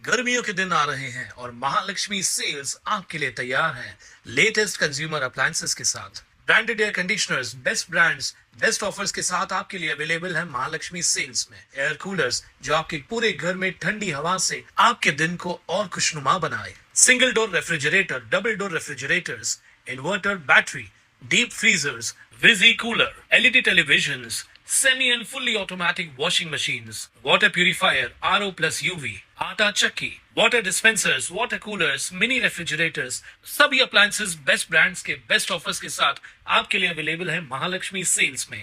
गर्मियों के दिन आ रहे हैं और महालक्ष्मी सेल्स आपके लिए तैयार है लेटेस्ट कंज्यूमर अप्लायंसेस के साथ। Branded air conditioners, best brands, best offers के साथ आपके लिए अवेलेबल है महालक्ष्मी सेल्स में। एयर कूलर्स जो आपके पूरे घर में ठंडी हवा से आपके दिन को और खुशनुमा बनाए। Single door refrigerator, double door refrigerators, inverter battery, deep freezers, विजी cooler, LED televisions, semi and fully automatic washing machines, water purifier, RO plus UV, आटा चक्की, water dispensers, water coolers, mini refrigerators, सभी appliances बेस्ट ब्रांड्स के best offers के साथ आपके लिए available है Mahalakshmi sales में।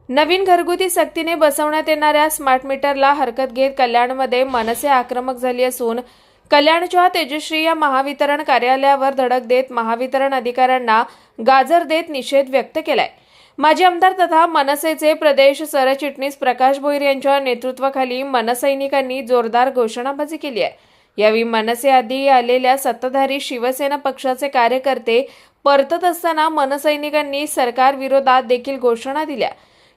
नवीन घरगुती सक्तीने बसवण्यात येणाऱ्या स्मार्ट मीटरला हरकत घेत कल्याणमध्ये मनसे आक्रमक झाली असून कल्याणच्या तेजश्री या महावितरण कार्यालयावर धडक देत महावितरण अधिकाऱ्यांना गाजर देत निषेध व्यक्त केलाय। माजी आमदार तथा मनसेचे प्रदेश सरचिटणीस प्रकाश भोईर यांच्या नेतृत्वाखाली मनसैनिकांनी जोरदार घोषणाबाजी केली आहे। यावेळी मनसे आधी आलेल्या सत्ताधारी शिवसेना पक्षाचे कार्यकर्ते परतत असताना मनसैनिकांनी सरकार विरोधात देखील घोषणा दिल्या।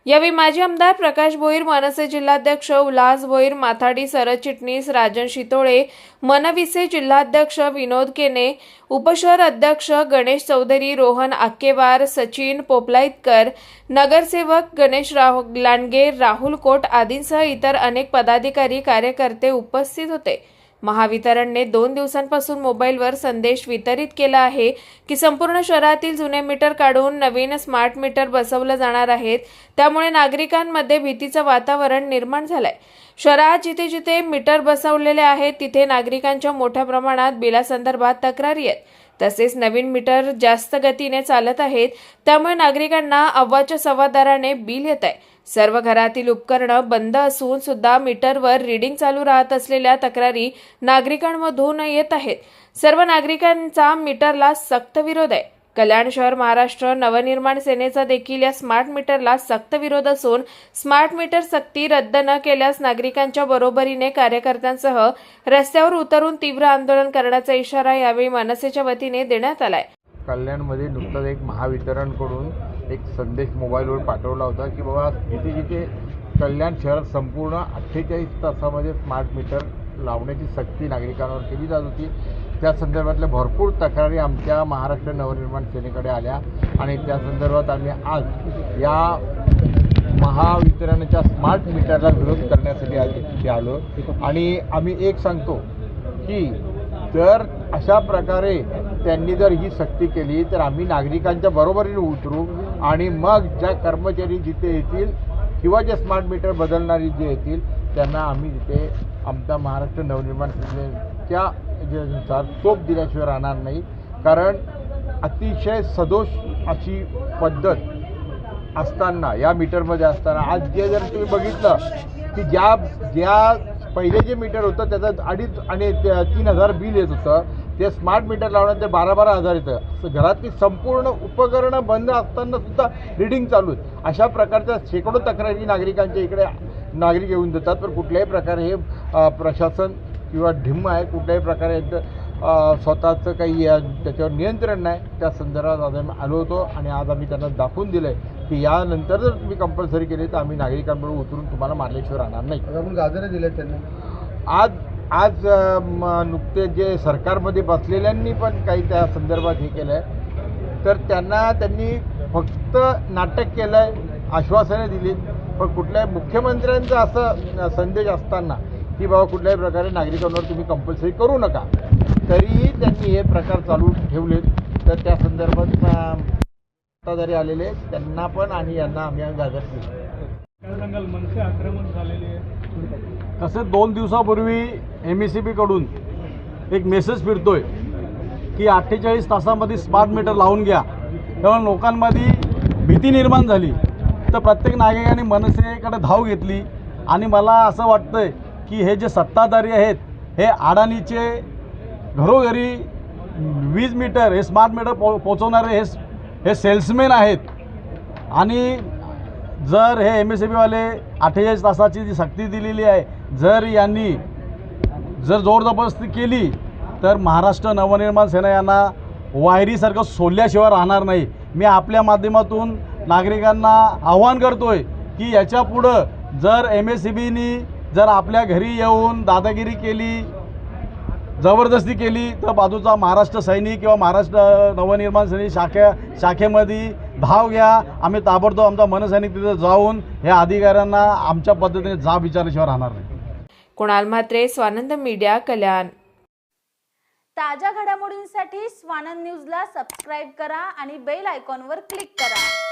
यावेळी माजी आमदार प्रकाश भोईर, मनसे जिल्हाध्यक्ष उल्हास भोईर, माथाडी सरचिटणीस राजन शितोळे, मनविसे जिल्हाध्यक्ष विनोद केने, उपशहर अध्यक्ष गणेश चौधरी, रोहन आक्केवार, सचिन पोपलाईतकर, नगरसेवक गणेश लांडगे, राहुल कोट आदींसह इतर अनेक पदाधिकारी कार्यकर्ते उपस्थित होते। महावितरणने 2 दिवसांपासून मोबाईलवर संदेश वितरित केला आहे की संपूर्ण शहरातील जुने मीटर काढून नवीन स्मार्ट मीटर बसवले जाणार आहेत। त्यामुळे नागरिकांमध्ये भीतीचं वातावरण निर्माण झालंय। शहरात जिथे जिथे मीटर बसवलेले आहेत तिथे नागरिकांच्या मोठ्या प्रमाणात बिलासंदर्भात तक्रारी आहेत। तसेच नवीन मीटर जास्त गतीने चालत आहेत, त्यामुळे नागरिकांना अव्वाच्या सव्वा दराने बिल येत आहे। सर्व घरातील उपकरणं बंद असून सुद्धा मीटरवर रीडिंग चालू राहत असलेल्या तक्रारी नागरिकांमधून येत आहेत। सर्व नागरिकांचा मीटरला सक्त विरोध आहे। कल्याण शहर महाराष्ट्र नवनिर्माण सेनेचा देखील या स्मार्ट मीटरला सक्त विरोध असून स्मार्ट मीटर सक्ती रद्द न केल्यास नागरिकांच्या बरोबरीने कार्यकर्त्यांसह रस्त्यावर उतरून तीव्र आंदोलन करण्याचा इशारा यावेळी मनसेच्या वतीने देण्यात आलाय। कल्याणमध्ये नुकताच एक महावितरणकडून एक संदेश मोबाईलवर पाठवला होता की बाबा जिथे जिथे कल्याण शहरात संपूर्ण 48 तासामध्ये स्मार्ट मीटर लावण्याची सक्ती नागरिकांवर केली जात होती। त्या संदर्भातल्या भरपूर तक्रारी आमच्या महाराष्ट्र नवनिर्माण सेनेकडे आल्या आणि त्या संदर्भात आम्ही आज या महावितरणच्या स्मार्ट मीटरला विरोध करण्यासाठी आज इथे आलो आणि आम्ही एक सांगतो की जर अशा प्रकारे त्यांनी जर ही सक्ती केली तर आम्ही नागरिकांच्या बरोबरीने उतरू आणि मग ज्या कर्मचारी जिथे येतील किंवा जे स्मार्ट मीटर बदलणारी जे येतील त्यांना आम्ही तिथे आमचा महाराष्ट्र नवनिर्माण सेनेच्या याच्यानुसार चोप दिल्याशिवाय राहणार नाही। कारण अतिशय सदोष अशी पद्धत असताना या मीटरमध्ये असताना आज जे जर तुम्ही बघितलं की ज्या पहिले जे मीटर होतं त्याचं 2.5 आणि 3,000 बिल येत होतं, ते स्मार्ट मीटर लावण्यात 12,000 येतं। घरातली संपूर्ण उपकरणं बंद असताना सुद्धा रीडिंग चालू आहे। अशा प्रकारच्या शेकडो तक्रारी नागरिकांच्या इकडे नागरिक येऊन देतात, पण कुठल्याही प्रकारे हे प्रशासन किंवा ढिम्म आहे, कुठल्याही प्रकारे स्वतःचं काही त्याच्यावर नियंत्रण नाही। त्या संदर्भात आज आम्ही आलो होतो आणि आज आम्ही त्यांना दाखवून दिलं आहे की यानंतर जर तुम्ही कंपल्सरी केली तर आम्ही नागरिकांबरोबर उतरून तुम्हाला मारल्याशिवाय राहणार नाही। आपण गाजर दिले त्यांनी आज नुकते जे सरकारमध्ये बसलेल्यांनी पण काही त्या संदर्भात हे केलं आहे, तर त्यांनी फक्त नाटक केलं आहे, आश्वासने दिली, पण कुठल्याही मुख्यमंत्र्यांचा असं संदेश असताना की बाबा कुठल्याही प्रकारे नागरिकांवर तुम्ही कंपल्सरी करू नका, तरीही त्यांनी हे प्रकार चालू ठेवलेत। तर त्या संदर्भात सत्ताधारी आलेले त्यांना पण आणि यांना आम्ही गाजर केली। मनसे आक्रमक झालेले आहे। तसे 2 दिवसापूर्वी MECB कडून एक मेसेज फिरतोय की 48 तासामध्ये स्मार्ट मीटर लावून घ्या। तेव्हा लोकांमध्ये भीती निर्माण झाली, तर प्रत्येक नागरिकांनी मनसेकडे धाव घेतली आणि मला असं वाटतंय की हे जे सत्ताधारी आहेत हे अडाणीचे घरोघरी वीज मीटर हे स्मार्ट मीटर पोचवणारे हे सेल्समॅन आहेत। आणि जर हे MECB वाले 48 तासाची जी सक्ती दिलेली आहे, जर यांनी जोर जबरदस्ती केली तर महाराष्ट्र नवनिर्माण सेना यांना वायरीसारखं सोडल्याशिवाय राहणार नाही। मी आपल्या माध्यमातून नागरिकांना आवाहन करतोय की याच्या पुढं जर MECBनी जर आपल्या घरी येऊन दादागिरी केली जबरदस्ती केली तर बाजूचा महाराष्ट्र सैनिक किंवा महाराष्ट्र नवनिर्माण सैनिक शाखेमध्ये धाव घ्या. आम्ही ताबडतोब आमचा मनसैनिक तिथे जाऊन या अधिकाऱ्यांना आमच्या पद्धतीने जाब विचारल्याशिवाय राहणार नाही. कुणाल म्हात्रे, स्वानंद मीडिया, कल्याण. ताज्या घडामोडींसाठी स्वानंद न्यूजला सबस्क्राईब करा आणि बेल आयकॉनवर क्लिक करा.